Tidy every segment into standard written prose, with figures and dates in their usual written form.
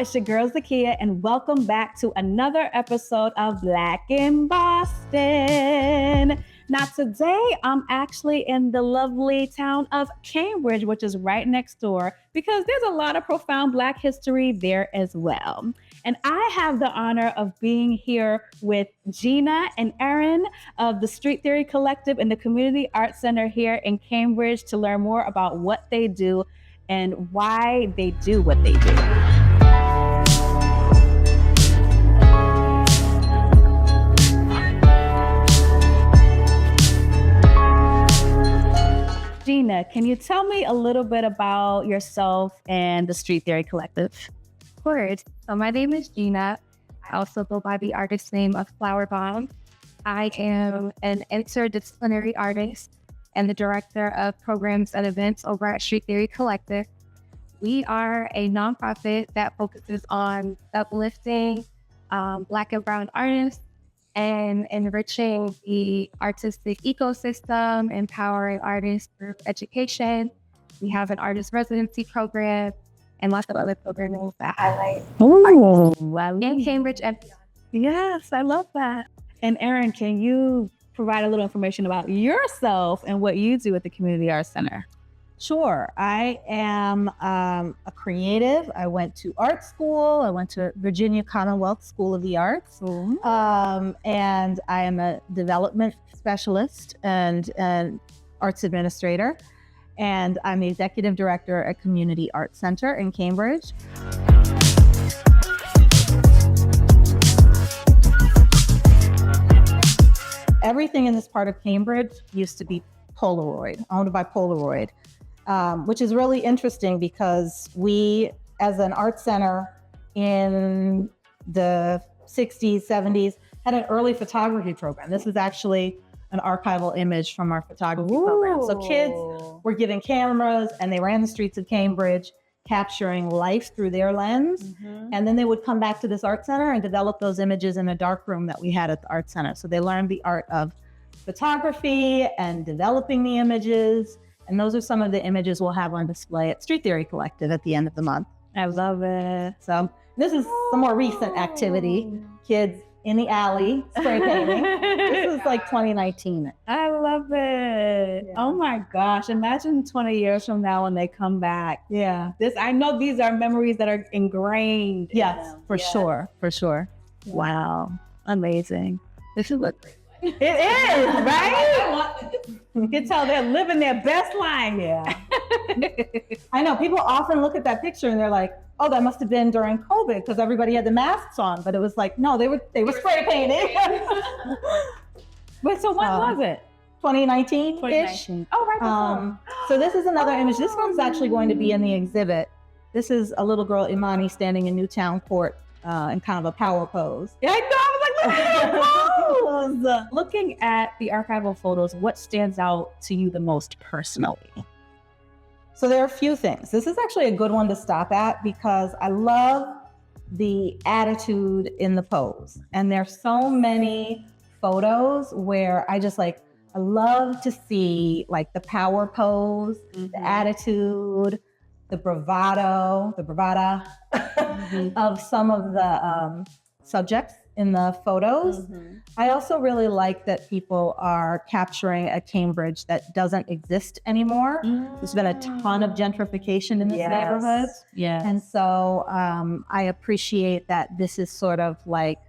it's your girl Zakia, and welcome back to another episode of Black in Boston. Now today, I'm actually in the lovely town of Cambridge, which is right next door, because there's a lot of profound Black history there as well. And I have the honor of being here with Gina and Erin of the Street Theory Collective and the Community Arts Center here in Cambridge to learn more about what they do and why they do what they do. Gina, can you tell me a little bit about yourself and the Street Theory Collective? Of course. So my name is Gina. I also go by the artist name of Flower Bomb. I am an interdisciplinary artist and the director of programs and events over at Street Theory Collective. We are a nonprofit that focuses on uplifting Black and Brown artists and enriching the artistic ecosystem, empowering artists through education. We have an artist residency program and lots of other programs that highlight artists in Cambridge and beyond. Yes, I love that. And Erin, can you provide a little information about yourself and what you do at the Community Arts Center? Sure. I am a creative. I went to art school. I went to Virginia Commonwealth School of the Arts. And I am a development specialist and an arts administrator. And I'm the executive director at Community Arts Center in Cambridge. Everything in this part of Cambridge used to be Polaroid, owned by Polaroid. Which is really interesting because we, as an art center in the 60s, 70s, had an early photography program. This was actually an archival image from our photography program. So kids were given cameras and they ran the streets of Cambridge, capturing life through their lens. And then they would come back to this art center and develop those images in a dark room that we had at the art center. So they learned the art of photography and developing the images. And those are some of the images we'll have on display at Street Theory Collective at the end of the month. I love it. So this is some more recent activity. Kids in the alley spray painting. This is like 2019. I love it. Yeah. Oh my gosh. Imagine 20 years from now when they come back. Yeah. I know these are memories that are ingrained. Yes, for sure. Yeah. Wow. Amazing. This is what great. It is, right? You can tell they're living their best life. Yeah. I know people often look at that picture and they're like, oh, that must have been during COVID because everybody had the masks on. But it was like, no, they were spray painting. Wait, so when was it? 2019-ish. Oh, right. So this is another image. This one's actually going to be in the exhibit. This is a little girl, Imani, standing in Newtown Court in kind of a power pose. Yeah, I know. I was like, look at that pose. Looking at the archival photos, what stands out to you the most personally? So there are a few things. This is actually a good one to stop at because I love the attitude in the pose. And there's so many photos where I love to see like the power pose, the attitude, the bravada of some of the subjects in the photos. I also really like that people are capturing a Cambridge that doesn't exist anymore. There's been a ton of gentrification in this neighborhood. And so I appreciate that this is sort of like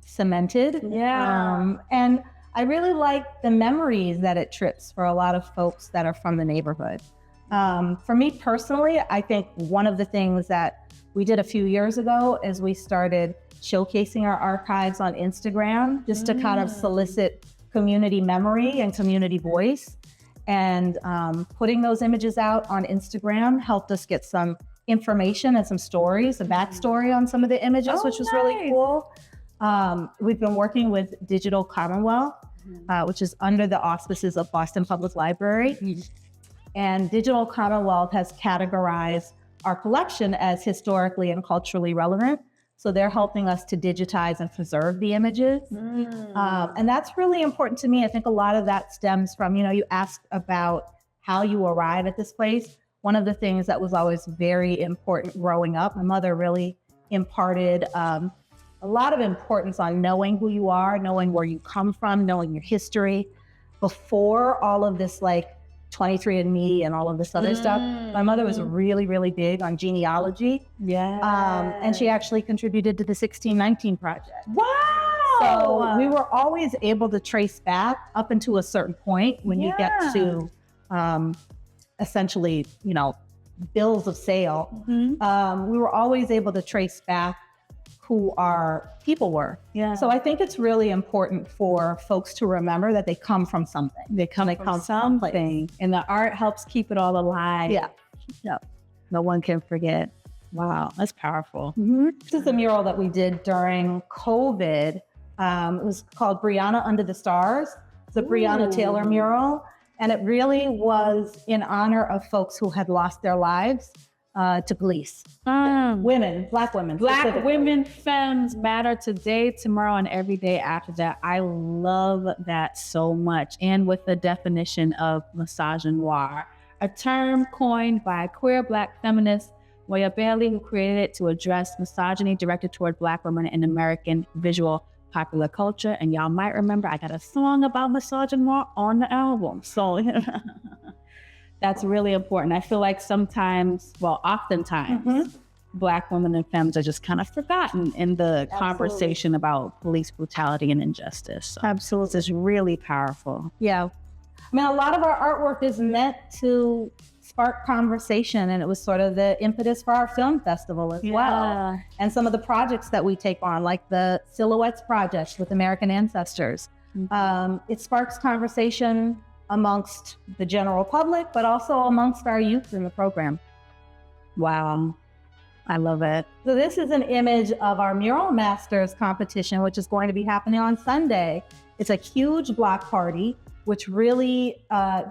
cemented. And I really like the memories that it trips for a lot of folks that are from the neighborhood. For me personally, I think one of the things that we did a few years ago is we started showcasing our archives on Instagram just to kind of solicit community memory and community voice. And putting those images out on Instagram helped us get some information and some stories, a backstory on some of the images, which was really cool. We've been working with Digital Commonwealth, which is under the auspices of Boston Public Library. And Digital Commonwealth has categorized our collection as historically and culturally relevant. So they're helping us to digitize and preserve the images. And that's really important to me. I think a lot of that stems from, you asked about how you arrive at this place. One of the things that was always very important growing up, my mother really imparted a lot of importance on knowing who you are, knowing where you come from, knowing your history. Before all of this, like 23andMe and all of this other stuff, my mother was really, really big on genealogy. Yeah. And she actually contributed to the 1619 Project. Wow. So we were always able to trace back up into a certain point when you get to essentially, you know, bills of sale. We were always able to trace back who our people were. Yeah. So I think it's really important for folks to remember that they come from something. They come from something, and the art helps keep it all alive. Yeah. No one can forget. Wow, that's powerful. This is a mural that we did during COVID. It was called Brianna Under the Stars. It's a Breonna Taylor mural. And it really was in honor of folks who had lost their lives to police. Women, Black women. Black women, femmes matter today, tomorrow, and every day after that. I love that so much. And with the definition of misogynoir, a term coined by queer Black feminist Moya Bailey, who created it to address misogyny directed toward Black women in American visual popular culture. And y'all might remember I got a song about misogynoir on the album. So that's really important. I feel like sometimes, well, oftentimes, Black women and femmes are just kind of forgotten in the conversation about police brutality and injustice. So Absolutely. It's really powerful. Yeah. I mean, a lot of our artwork is meant to spark conversation, and it was sort of the impetus for our film festival as well. And some of the projects that we take on, like the Silhouettes Project with American ancestors. It sparks conversation amongst the general public, but also amongst our youth in the program. Wow. I love it. So this is an image of our Mural Masters competition, which is going to be happening on Sunday. It's a huge block party, which really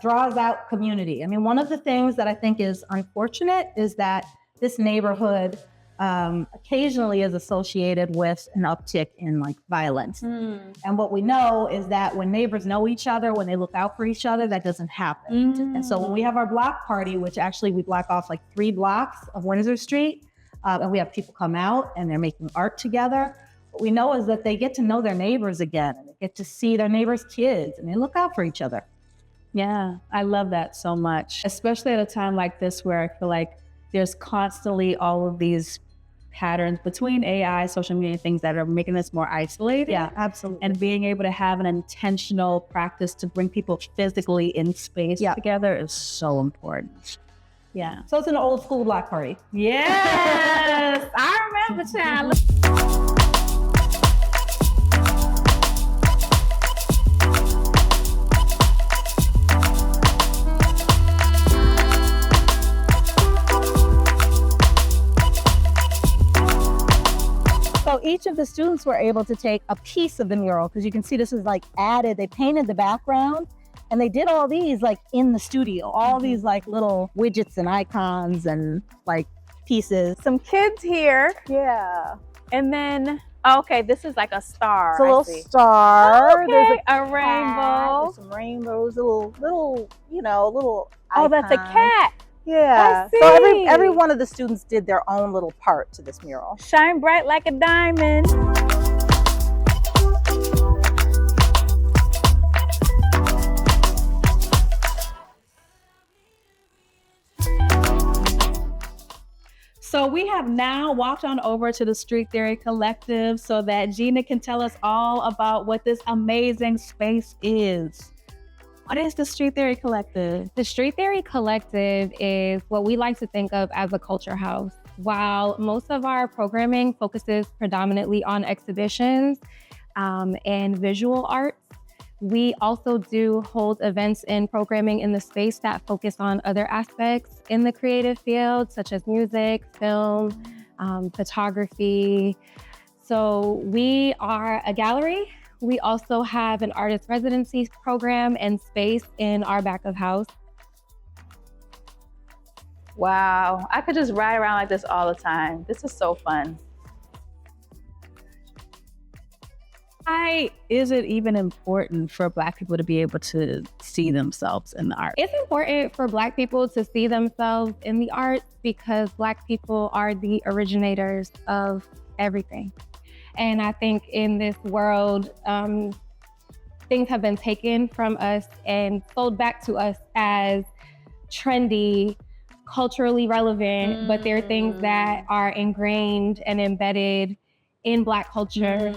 draws out community. I mean, one of the things that I think is unfortunate is that this neighborhood occasionally is associated with an uptick in like violence. And what we know is that when neighbors know each other, when they look out for each other, that doesn't happen. And so when we have our block party, which actually we block off like 3 blocks of Windsor Street, and we have people come out and they're making art together, what we know is that they get to know their neighbors again, and they get to see their neighbors' kids, and they look out for each other. Yeah, I love that so much, especially at a time like this where I feel like there's constantly all of these patterns between AI, social media, things that are making us more isolated. Yeah, absolutely. And being able to have an intentional practice to bring people physically in space together is so important. Yeah. So it's an old school block party. Yes, I remember, child. So each of the students were able to take a piece of the mural, because you can see this is like added, they painted the background, and they did all these like in the studio, all these like little widgets and icons and like pieces. Some kids here. Yeah. And then, okay, this is like a star. It's a little I see. star. Okay, There's a rainbow. There's some rainbows, little, you know, little Oh, that's a icons. cat. Yeah. I So see. every one of the students did their own little part to this mural. Shine bright like a diamond. So we have now walked on over to the Street Theory Collective so that Gina can tell us all about what this amazing space is. What is the Street Theory Collective? The Street Theory Collective is what we like to think of as a culture house. While most of our programming focuses predominantly on exhibitions and visual arts, we also do hold events and programming in the space that focus on other aspects in the creative field, such as music, film, photography. So we are a gallery. We also have an artist residency program and space in our back of house. Wow, I could just ride around like this all the time. This is so fun. why is it even important for Black people to be able to see themselves in the art? It's important for Black people to see themselves in the arts because Black people are the originators of everything. And I think in this world, things have been taken from us and sold back to us as trendy, culturally relevant, but they're things that are ingrained and embedded in Black culture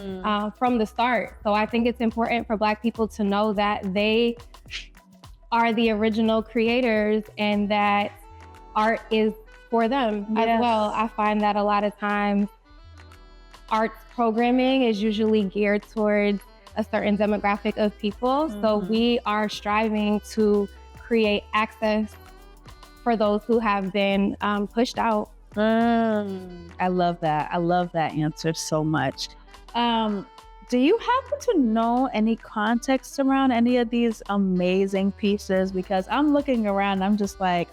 from the start. So I think it's important for Black people to know that they are the original creators and that art is for them as well. I find that a lot of times arts programming is usually geared towards a certain demographic of people. So we are striving to create access for those who have been pushed out. I love that. I love that answer so much. Do you happen to know any context around any of these amazing pieces? Because I'm looking around, I'm just like,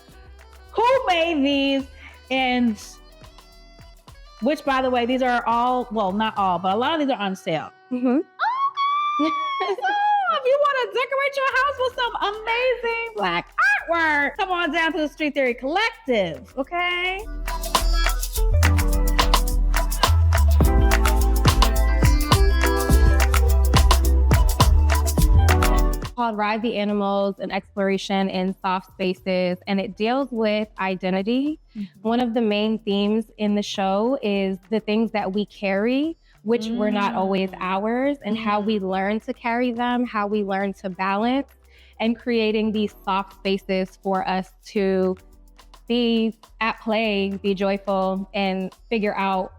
who made these? And which, by the way, these are all, well, not all, but a lot of these are on sale. So if you want to decorate your house with some amazing Black artwork, come on down to the Street Theory Collective, okay? Called Ride the Animals, an exploration in soft spaces, and it deals with identity. One of the main themes in the show is the things that we carry, which were not always ours, and how we learn to carry them, how we learn to balance, and creating these soft spaces for us to be at play, be joyful, and figure out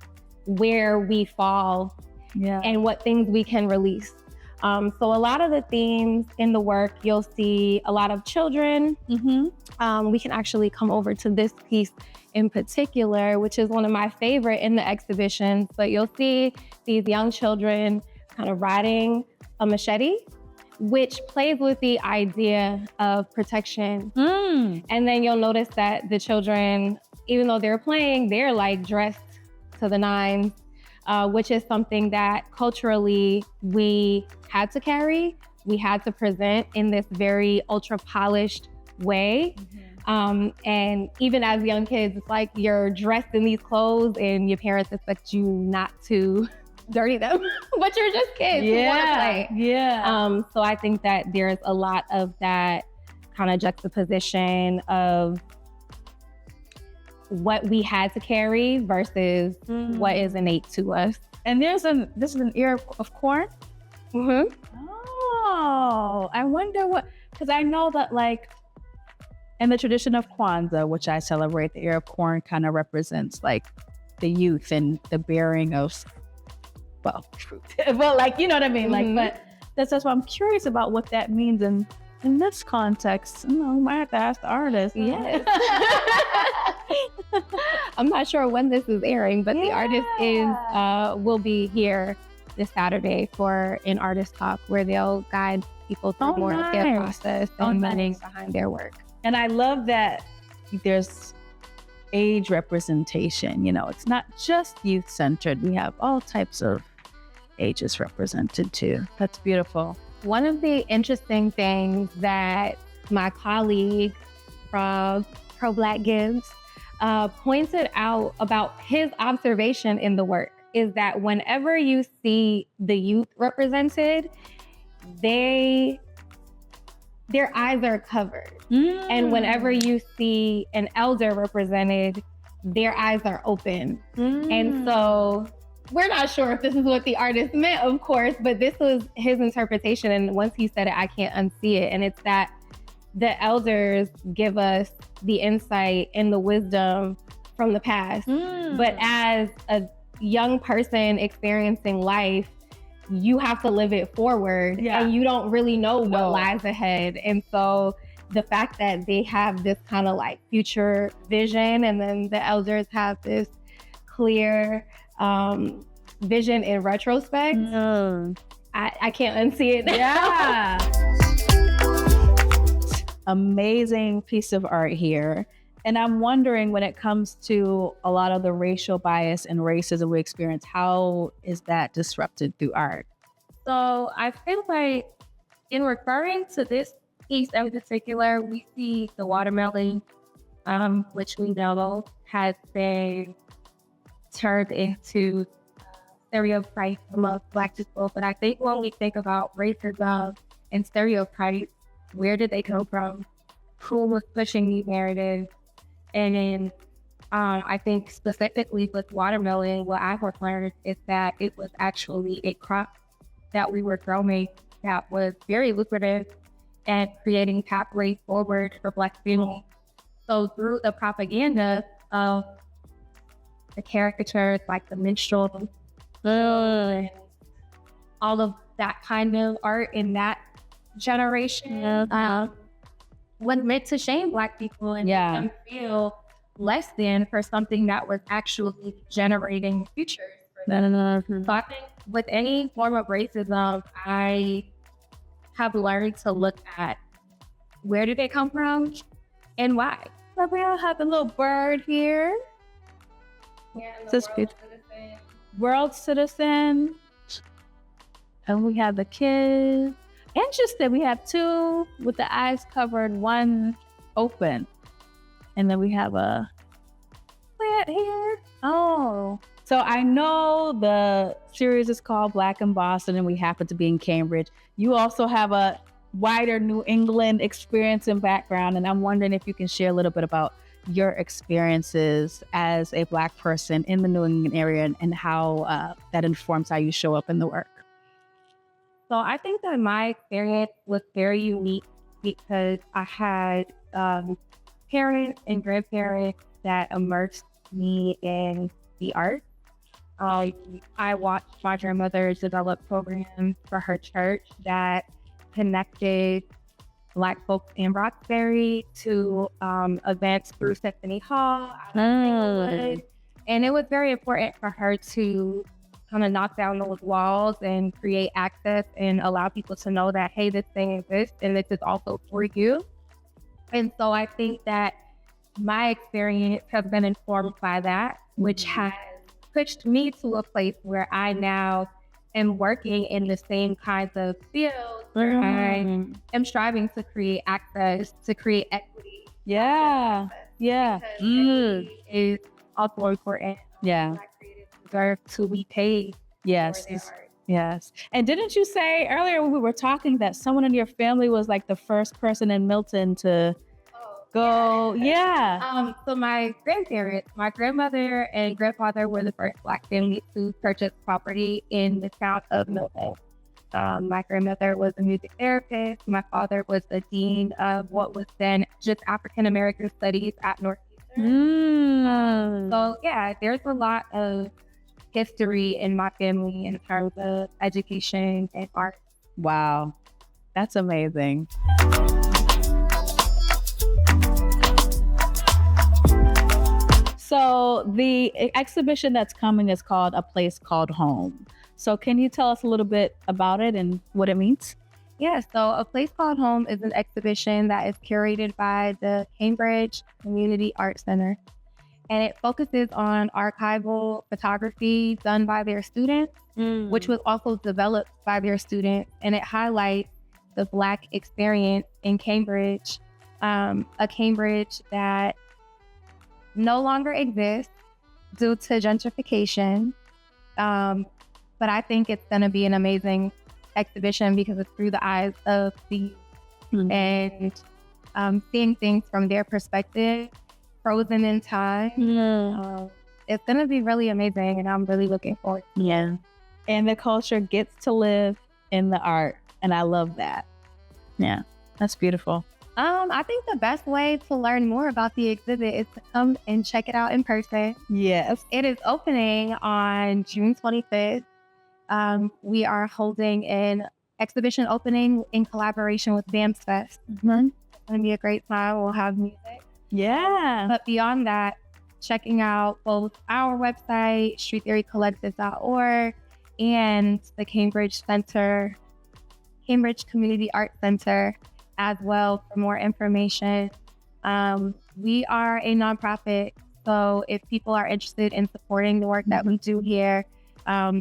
where we fall and what things we can release. So a lot of the themes in the work, you'll see a lot of children. We can actually come over to this piece in particular, which is one of my favorite in the exhibition. But you'll see these young children kind of riding a machete, which plays with the idea of protection. And then you'll notice that the children, even though they're playing, they're like dressed to the nines, which is something that culturally we had to carry, we had to present in this very ultra polished way. And even as young kids, it's like you're dressed in these clothes and your parents expect you not to dirty them, but you're just kids who want to play. So I think that there's a lot of that kind of juxtaposition of what we had to carry versus what is innate to us. And this is an ear of corn? Oh, I wonder what, because I know that like in the tradition of Kwanzaa, which I celebrate, the ear of corn kind of represents like the youth and the bearing of, well, fruit. Well, like, you know what I mean? Like, but that's why I'm curious about what that means in this context. You know, we might have to ask the artist. Yes. I'm not sure when this is airing, but the artist will be here this Saturday for an artist talk where they'll guide people through more of their process and meaning behind their work. And I love that there's age representation. You know, it's not just youth-centered. We have all types of ages represented too. That's beautiful. One of the interesting things that my colleague from Pro Black Gives pointed out about his observation in the work is that whenever you see the youth represented, their eyes are covered. And whenever you see an elder represented, their eyes are open. And so we're not sure if this is what the artist meant, of course, but this was his interpretation. And once he said it, I can't unsee it. And it's that the elders give us the insight and the wisdom from the past. But as a young person experiencing life, you have to live it forward and you don't really know what lies ahead. And so the fact that they have this kind of like future vision and then the elders have this clear vision in retrospect, I can't unsee it. Amazing piece of art here. And I'm wondering, when it comes to a lot of the racial bias and racism we experience, how is that disrupted through art? So I feel like in referring to this piece in particular, we see the watermelon, which we know has been turned into stereotypes among Black people. But I think when we think about racism and stereotypes, where did they come from? Who was pushing these narratives? And then I think specifically with watermelon, what I've learned is that it was actually a crop that we were growing that was very lucrative and creating pathways forward for Black families. So through the propaganda of the caricatures like the minstrel, and all of that kind of art in that generation was meant to shame Black people and make them feel less than for something that was actually generating futures for them. So I think with any form of racism, I have learned to look at where did they come from and why. So we all have a little bird here. This World citizen. And we have the kids. Interesting. We have two with the eyes covered, one open. And then we have a plant here. Oh. So I know the series is called Black in Boston and we happen to be in Cambridge. You also have a wider New England experience and background. And I'm wondering if you can share a little bit about your experiences as a Black person in the New England area and how that informs how you show up in the work. So I think that my experience was very unique because I had parents and grandparents that immersed me in the arts. I watched my grandmother develop programs for her church that connected Black folks in Roxbury to events through Symphony Hall. And it was very important for her to kind of knock down those walls and create access and allow people to know that, hey, this thing exists and this is also for you. And so I think that my experience has been informed by that, which has pushed me to a place where I now am working in the same kinds of fields where I am striving to create access, to create equity. Yeah. Because equity is also important. Yeah. Black creators deserve to be paid. Yes. For their art. Yes. And didn't you say earlier when we were talking that someone in your family was like the first person in Milton to go? Yeah. So my grandparents, my grandmother and grandfather were the first Black family to purchase property in the town of Milton. My grandmother was a music therapist. My father was the dean of what was then just African American Studies at Northeastern. So yeah, there's a lot of history in my family in terms of education and art. Wow. That's amazing. So the exhibition that's coming is called A Place Called Home. So can you tell us a little bit about it and what it means? Yeah, so A Place Called Home is an exhibition that is curated by the Cambridge Community Art Center. And it focuses on archival photography done by their students, which was also developed by their students. And it highlights the Black experience in Cambridge, a Cambridge that no longer exists due to gentrification. But I think it's going to be an amazing exhibition because it's through the eyes of the and seeing things from their perspective, frozen in time. It's going to be really amazing, and I'm really looking forward to it. Yeah. And the culture gets to live in the art, and I love that. Yeah, that's beautiful. I think the best way to learn more about the exhibit is to come and check it out in person. Yes. It is opening on June 25th. We are holding an exhibition opening in collaboration with BAMS Fest. It's going to be a great time. We'll have music. Yeah. But beyond that, checking out both our website, streettheorycollective.org, and the Cambridge Center, Cambridge Community Art Center as well for more information. We are a nonprofit, so if people are interested in supporting the work that we do here,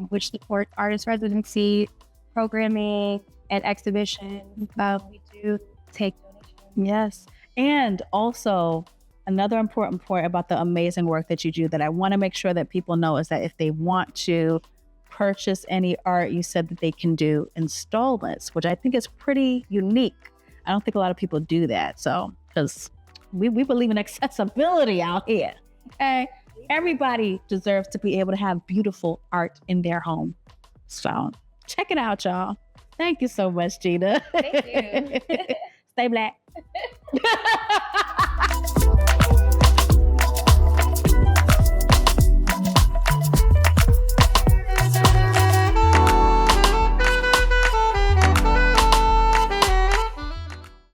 which supports artist residency, programming and exhibition. We do take donations. Yes. And also, another important point about the amazing work that you do that I want to make sure that people know is that if they want to purchase any art, you said that they can do installments, which I think is pretty unique. I don't think a lot of people do that. So, because we believe in accessibility out here. Okay? Everybody deserves to be able to have beautiful art in their home. So, check it out, y'all. Thank you so much, Gina. Thank you. Stay black.